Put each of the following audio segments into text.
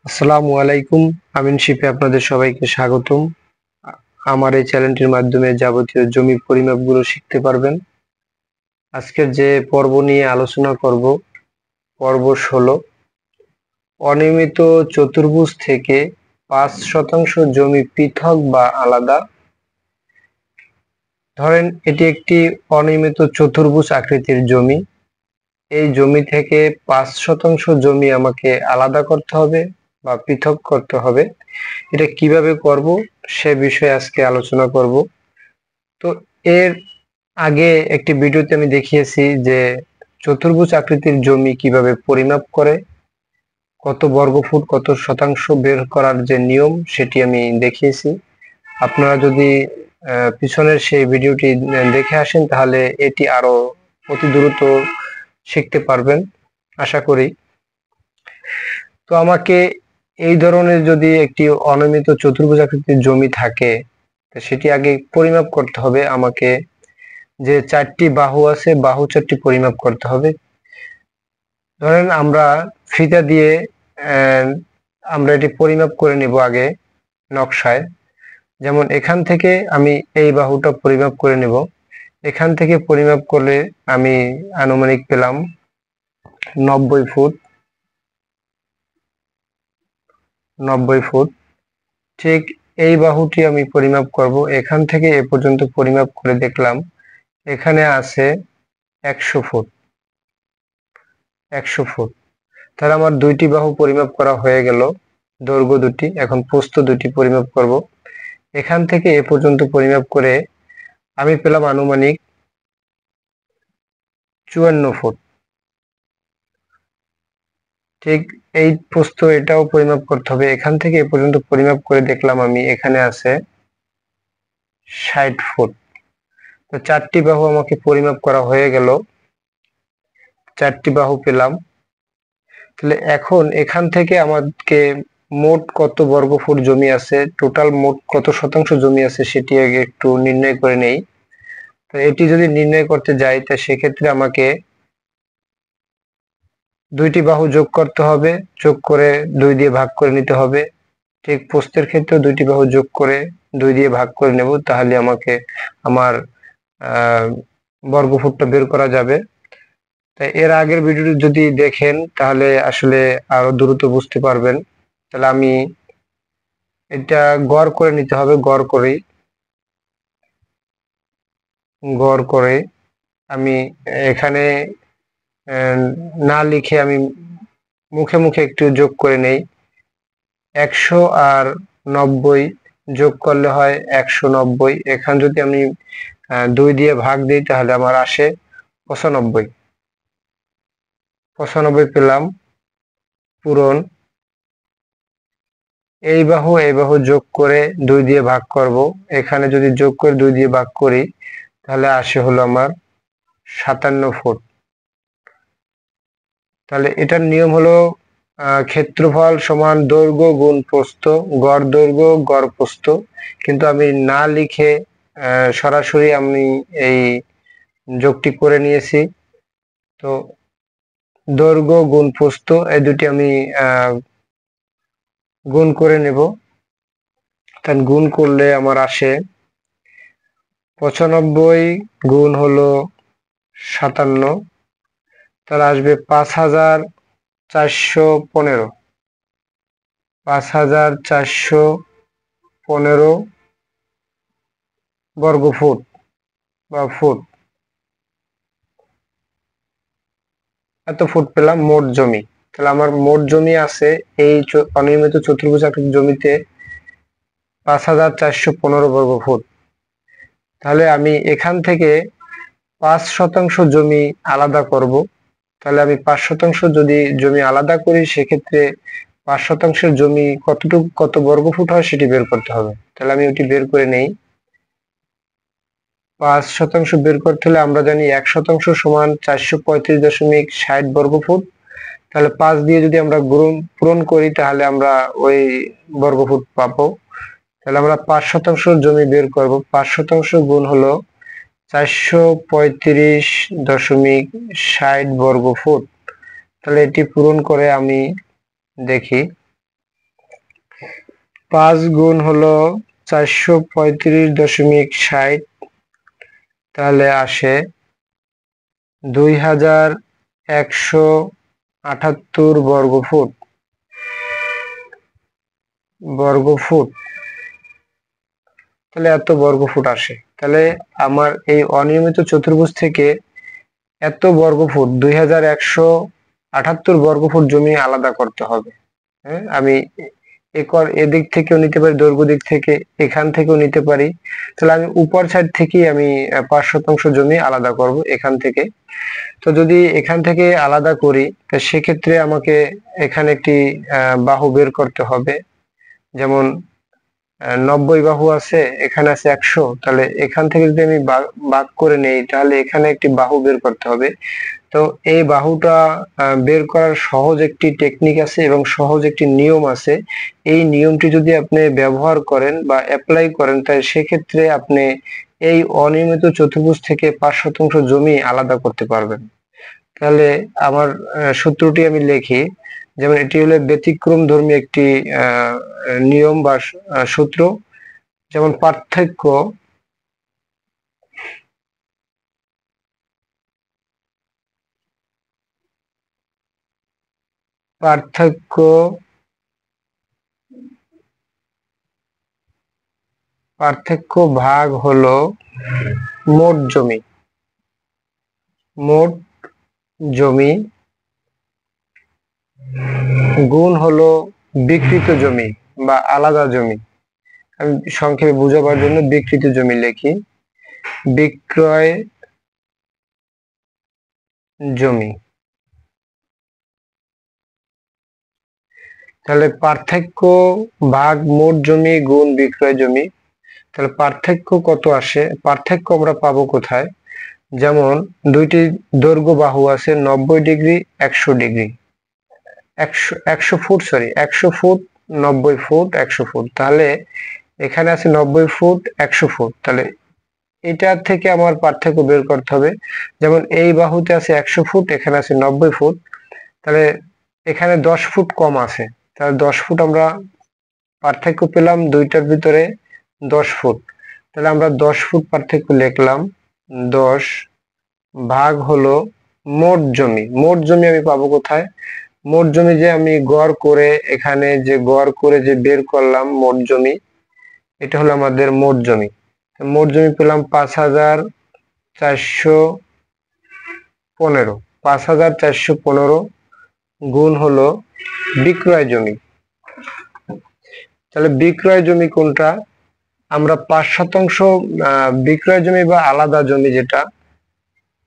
আসসালামু আলাইকুম। আমিন শিপে আপনাদের সবাইকে স্বাগতম। আমার এই চ্যানেলটির মাধ্যমে যাবতীয় জমি পরিমাপগুলো শিখতে পারবেন। আজকের যে পর্ব নিয়ে আলোচনা করব, পর্ব 16। অনিয়মিত চতুর্ভুজ থেকে 5% জমি পৃথক বা আলাদা। ধরেন এটি একটি অনিয়মিত চতুর্ভুজ আকৃতির জমি। এই জমি থেকে 5% জমি আমাকে আলাদা করতে হবে বা পৃথক করতে হবে। এটা কিভাবে করব সে বিষয়ে আজকে আলোচনা করব। তো এর আগে একটি ভিডিওতে আমি দেখিয়েছি যে চতুর্ভুজ আকৃতির জমি কিভাবে পরিমাপ করে, কত বর্গফুট কত শতাংশ বের করার যে নিয়ম সেটি আমি দেখিয়েছি। আপনারা যদি পিছনের সেই ভিডিওটি দেখে আসেন তাহলে এটি আরো অতি দ্রুত শিখতে পারবেন আশা করি। তো আমাকে এই ধরনের যদি একটি অনিয়মিত চতুর্ভুজ আকৃতির জমি থাকে সেটি আগে পরিমাপ করতে হবে। আমাকে যে 4টি বাহু আছে, বাহু 4টি পরিমাপ করতে হবে। ধরেন আমরা ফিতা দিয়ে আমরা এটি পরিমাপ করে নিব আগে নকশায়। যেমন এখান থেকে আমি এই বাহুটা পরিমাপ করে নেব। এখান থেকে পরিমাপ করলে আমি আনুমানিক পেলাম 90 ফুট। 90 ফুট। ঠিক এই বাহুটি আমি পরিমাপ করব। এখান থেকে এ পর্যন্ত পরিমাপ করে দেখলাম এখানে আছে 100 ফুট। 100 ফুট। তাহলে আমার দুইটি বাহু পরিমাপ করা হয়ে গেল, দৈর্ঘ্য দুটি। এখন প্রস্থ দুটি পরিমাপ করব। এখান থেকে এ পর্যন্ত পরিমাপ করে আমি পেলাম আনুমানিক 54 ফুট। ঠিক এই প্রস্থ এটাও পরিমাপ করতে হবে। এখান থেকে এ পর্যন্ত পরিমাপ করে দেখলাম আমি এখানে আছে 60 ফুট। তো 4টি বাহু আমাকে পরিমাপ করা হয়ে গেল, 4টি বাহু পেলাম। তাহলে এখন এখান থেকে আমাকে মোট কত বর্গফুট জমি আছে, টোটাল মোট কত শতাংশ জমি আছে সেটি আগে একটু নির্ণয় করে নেই। তো এটি যদি নির্ণয় করতে যাই তা সেক্ষেত্রে আমাকে দুইটি বাহু যোগ করতে হবে, যোগ করে 2 দিয়ে ভাগ করে নিতে হবে। ঠিক প্রস্থের ক্ষেত্রেও দুইটি বাহু যোগ করে 2 দিয়ে ভাগ করে নেব, তাহলে আমাকে আমার বর্গফুটটা বের করা যাবে। তাই এর আগের ভিডিওটি যদি দেখেন তাহলে আসলে আরো দ্রুত বুঝতে পারবেন। তাহলে আমি এটা গড় করে নিতে হবে। গড় করে আমি এখানে না লিখে আমি মুখে মুখে একটু যোগ করে নেই। 100 আর 90 যোগ করলে হয় 190। এখানে যদি আমি 2 দিয়ে ভাগ দিই তাহলে আমার আসে 95। 95 পেলাম। পূরণ এই বাহু যোগ করে 2 দিয়ে ভাগ করব। এখানে যদি যোগ করে 2 দিয়ে ভাগ করি তাহলে আসে হলো আমার 57 ফুট। তাহলে এটার নিয়ম হলো ক্ষেত্রফল সমান দৈর্ঘ্য গুণ প্রস্থ, গড় দৈর্ঘ্য গড় প্রস্থ। কিন্তু আমি না লিখে সরাসরি আমি এই যোগটি করে নিয়েছি। তো দৈর্ঘ্য গুণ প্রস্থ এই দুটি আমি গুণ করে নেব। তাহলে গুণ করলে আমার আসে 95 গুণ হলো 57, তাহলে আসবে 5415। 5415 বর্গফুট বা ফুট। এত ফুট পেলাম মোট জমি। তাহলে আমার মোট জমি আছে এই অনিয়মিত চতুর্ভুজ আকৃতির জমিতে 5415 বর্গফুট। তাহলে আমি এখান থেকে 5% জমি আলাদা করব। তাহলে আমি 5% যদি জমি আলাদা করি সেক্ষেত্রে 5%-এর জমি কতটুকু কত বর্গফুট হয় সেটি বের করতে হবে। তাহলে আমি ওটি বের করে নেই। 5% বের করতে হলে আমরা জানি 1% সমান 435.60 বর্গফুট। তাহলে 5 দিয়ে যদি আমরা পূরণ করি তাহলে আমরা ওই বর্গফুট পাবো। তাহলে আমরা 5% জমি বের করব। 5% গুণ হলো 435.60 বর্গফুট। তাহলে এটি পূরণ করে আমি দেখি 5 গুণ হলো 435.60, তাহলে আসে 2178 বর্গফুট। তাহলে এত বর্গফুট আসে। তাহলে আমার এই অনিয়মিত চতুর্ভুজ থেকে এত বর্গফুট 2178 বর্গফুট জমি আলাদা করতে হবে। হ্যাঁ, আমি এদিক থেকেও নিতে পারি, দৈর্ঘ্য দিক থেকে, এখান থেকেও নিতে পারি। তাহলে আমি উপর সাইড থেকেই আমি 5% জমি আলাদা করব এখান থেকে। তো যদি এখান থেকে আলাদা করি, তো সেক্ষেত্রে আমাকে এখানে একটি বাহু বের করতে হবে। যেমন 90 বাহু আছে, এখানে আছে 100, তাহলে এখান থেকে যদি আমি ভাগ করে নেই, তাহলে এখানে একটি বাহু বের করতে হবে। তো এই বাহুটা বের করার সহজ একটি টেকনিক আছে এবং সহজ একটি নিয়ম আছে। এই নিয়মটি যদি আপনি ব্যবহার করেন বা অ্যাপ্লাই করেন, তাহলে সেক্ষেত্রে আপনি এই অনিয়মিত চতুর্ভুজ থেকে 5% জমি আলাদা করতে পারবেন। তাহলে আমার সূত্রটি আমি লিখি। যেমন এটি হলো ব্যতিক্রমধর্মী একটি নিয়ম বা সূত্র। যেমন পার্থক্য ভাগ হলো মোট জমি গুণ হলো বিকৃত জমি বা আলাদা জমি। আমি সংক্ষেপে বোঝাবার জন্য বিকৃত জমি লিখি, বিক্রয় জমি। তাহলে পার্থক্য ভাগ মোট জমি গুণ বিক্রয় জমি। তাহলে পার্থক্য কত আসে? পার্থক্য আমরা পাবো কোথায়? যেমন দুইটি দৈর্ঘ্য বাহু আছে 90 degree 100 degree, 100 foot, 100 foot, 90 foot, 100 foot. তাহলে এখানে আছে 90 ফুট, 100 ফুট। তাহলে এটা থেকে আমার পার্থক্য বের করতে হবে। যেমন এই বাহুতে আছে 100 ফুট, এখানে আছে 90 ফুট, তাহলে এখানে 10 ফুট কম আছে। তাহলে 10 ফুট আমরা পার্থক্য পেলাম, দুইটার ভিতরে 10 ফুট। তাহলে আমরা 10 ফুট পার্থক্য লিখলাম। 10 ভাগ হলো মোট জমি আমি পাবো কোথায়? মোট জমি যে আমি গড় করে এখানে যে গড় করে যে বের করলাম মোট জমি, এটা হলো আমাদের মোট জমি। মোট জমি পেলাম 5415। 5415 গুণ হলো বিক্রয় জমি। তাহলে বিক্রয় জমি কোনটা? আমরা 5% বিক্রয় জমি বা আলাদা জমি, যেটা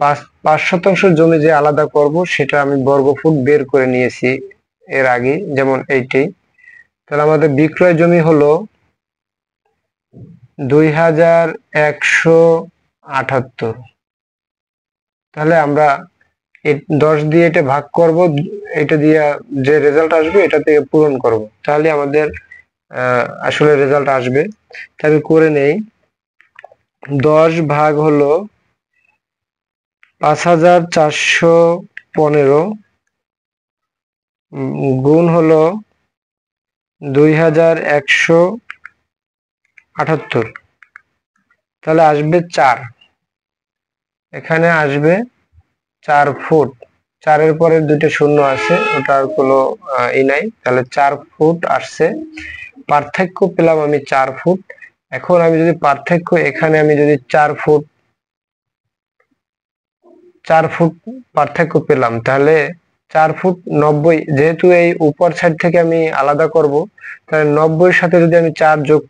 5% জমি যে আলাদা করব, সেটা আমি বর্গফুট বের করে নিয়েছি এর আগে, যেমন এইটি। তাহলে আমাদের বিক্রয় জমি হলো 2178। তাহলে আমরা 10 দিয়ে এটা ভাগ করব, এটা দিয়ে যে রেজাল্ট আসবে এটা থেকে পূরণ করব, তাহলে আমাদের আসলে রেজাল্ট আসবে। তাহলে করে নেই। 10 ভাগ হলো 5415 গুণ হলো 2178। তাহলে আসবে 4, এখানে আসবে 4 ফুট। 4-এর পরে দুটো শূন্য আছে, ওটার কোনো নাই। তাহলে 4 ফুট আসছে। পার্থক্য পেলাম আমি 4 ফুট। এখন আমি যদি পার্থক্য এখানে আমি যদি 4 ফুট পার্থক্য পেলাম, তাহলে 4 ফুট 90, যেহেতু এই উপর সাইড থেকে আমি আলাদা করব, তাহলে 90-এর সাথে যদি আমি 4 যোগ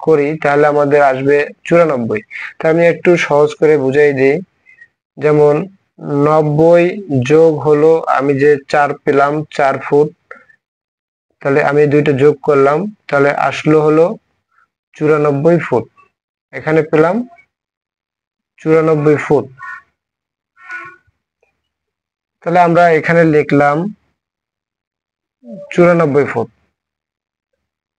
করি, তাহলে আমাদের আসবে 94। তাহলে আমি একটু সহজ করে বুঝাই দিই। যেমন 90 যোগ হলো, আমি যে 4 পেলাম 4 ফুট, তাহলে আমি দুইটা যোগ করলাম, তাহলে আসলো হলো 94 ফুট। এখানে পেলাম 94 ফুট। তাহলে আমরা এখানে লিখলাম 94 ফুট।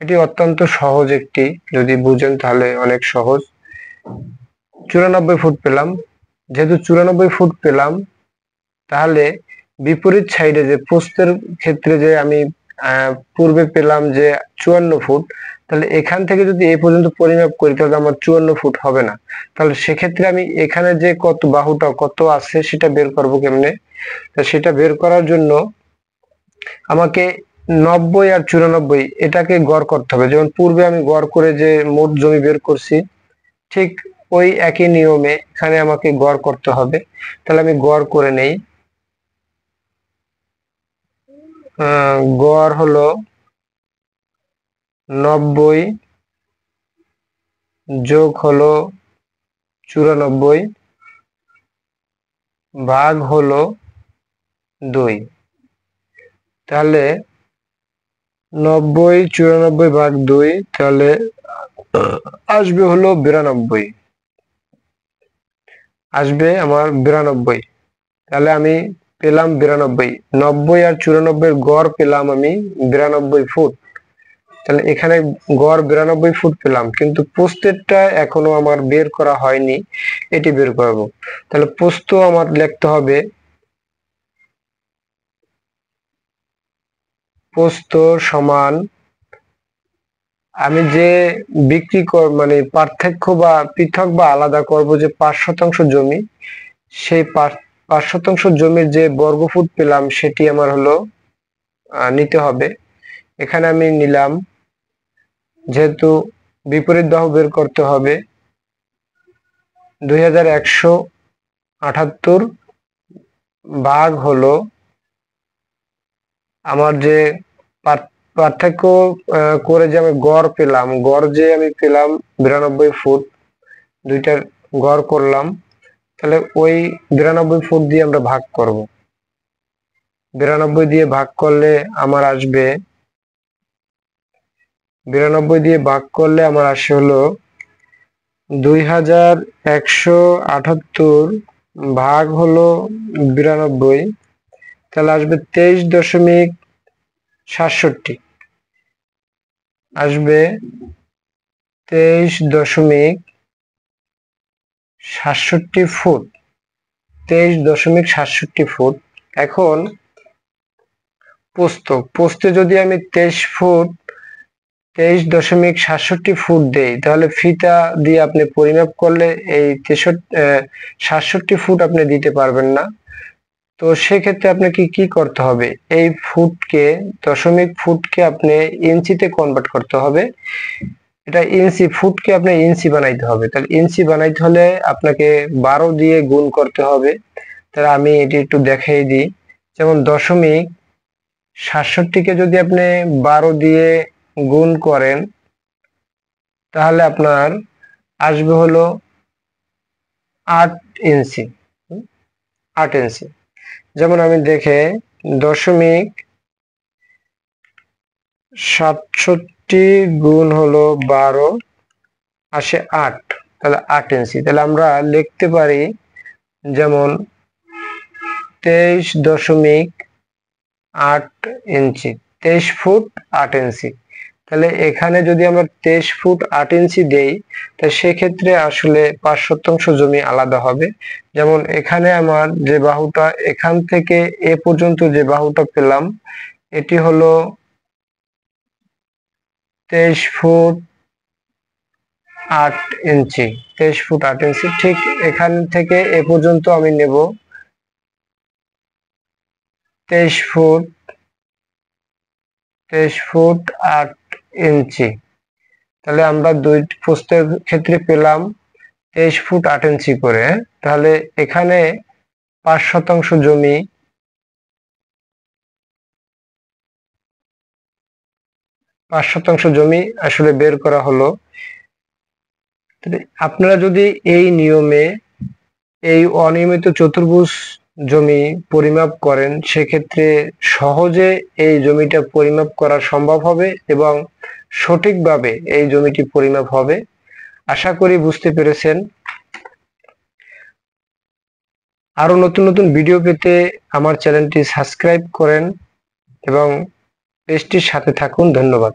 এটি অত্যন্ত সহজ একটি, যদি বুঝেন তাহলে অনেক সহজ। 94 ফুট পেলাম। যেহেতু 94 ফুট পেলাম, তাহলে বিপরীত সাইডে যে প্রস্থের ক্ষেত্রে যে আমি পূর্বে পেলাম যে 54 ফুট, তাহলে এখান থেকে যদি এই পর্যন্ত পরিমাপ করি তাহলে আমার 54 ফুট হবে না। তাহলে সেক্ষেত্রে আমি এখানে যে কত বাহুটা কত আছে সেটা বের করব কেমনে? তা সেটা বের করার জন্য আমাকে 90 আর 94 এটাকে গড় করতে হবে। যেমন পূর্বে আমি গড় করে যে মোট জমি বের করছি, ঠিক ওই একই নিয়মে এখানে আমাকে গড় করতে হবে। তাহলে আমি গড় করে নেই। গড় হলো 90 যোগ হলো 94 ভাগ হলো 2। তাহলে 90 94 ভাগ 2, তাহলে আসবে হলো 92, আসবে আমার 92। তাহলে আমি পেলাম 92, 90 আর 94 গড় পেলাম আমি 92 ফুট। তাহলে এখানে গড় 92 ফুট পেলাম, কিন্তু প্রস্থেরটা এখনো আমার বের করা হয়নি, এটি বের করব। তাহলে প্রস্থ আমার লিখতে হবে, প্রস্থ সমান আমি যে বিক্রি মানে পার্থক্য বা পৃথক বা আলাদা করব যে 5% জমি, সেই 5% জমির যে বর্গফুট পেলাম সেটি আমার হলো নিতে হবে। এখানে আমি নিলাম, যেহেতু বিপরীত বাহু বের করতে হবে, 2178 ভাগ হলো আমার যে পার্থক্য করে যে আমি গড় পেলাম, গড় যে আমি পেলাম 92 ফুট, দুইটার গড় করলাম, তাহলে ওই 92 ফুট দিয়ে আমরা ভাগ করব। 92 দিয়ে ভাগ করলে আমার আসবে, 92 দিয়ে ভাগ করলে আমার আসে হলো 2178 ভাগ হলো 92, তাহলে আসবে 23.67, আসবে 23.67 ফুট, 23.67 ফুট। এখন প্রস্থে যদি আমি 23.67 ফুট দেই, তাহলে ফিতা দিয়ে আপনি পরিমাপ করলে এই 67 ফুট আপনি দিতে পারবেন না। তো সেক্ষেত্রে আপনাকে কি করতে হবে, এই ফুটকে, দশমিক ফুটকে আপনি ইঞ্চিতে কনভার্ট করতে হবে। এটা ইঞ্চি, ফুটকে আপনি ইঞ্চি বানাইতে হবে। তাহলে ইঞ্চি বানাইতে হলে আপনাকে 12 দিয়ে গুণ করতে হবে। তাহলে আমি এটি একটু দেখাই দিই। যেমন 67কে যদি আপনি 12 দিয়ে গুণ করেন, তাহলে আপনার আসবে হলো 8 ইঞ্চি। 8 ইঞ্চি। যেমন আমি দেখে 0.67 গুণ হলো 12 আসে 8, তাহলে 8 ইঞ্চি। তাহলে আমরা লিখতে পারি যেমন 23.8 ইঞ্চি, 23 ফুট 8 ইঞ্চি। তাহলে এখানে যদি আমরা 23 ফুট 8 ইঞ্চি দেই, তাহলে সেক্ষেত্রে আসলে 5% জমি আলাদা হবে। যেমন এখানে আমার যে বাহুটা এখান থেকে এ পর্যন্ত যে বাহুটা পেলাম, এটি হলো 23 ফুট 8 ইঞ্চি, 23 ফুট 8 ইঞ্চি। ঠিক এখান থেকে এ পর্যন্ত আমি নেব 23 ফুট 8 ইঞ্চি। তাহলে আমরা দুই প্রস্থের ক্ষেত্রে পেলাম 23 ফুট 8 ইঞ্চি করে। তাহলে এখানে 5% জমি, 5% জমি আসলে বের করা হলো। আপনারা যদি এই নিয়মে এই অনিয়মিত চতুর্ভুজ জমি পরিমাপ করেন, সেক্ষেত্রে সহজে এই জমিটা পরিমাপ করা সম্ভব হবে এবং সঠিকভাবে এই জমিটি পরিমাপ হবে। আশা করি বুঝতে পেরেছেন। আরো নতুন নতুন ভিডিও পেতে আমার চ্যানেলটি সাবস্ক্রাইব করেন এবং পেজটির সাথে থাকুন। ধন্যবাদ।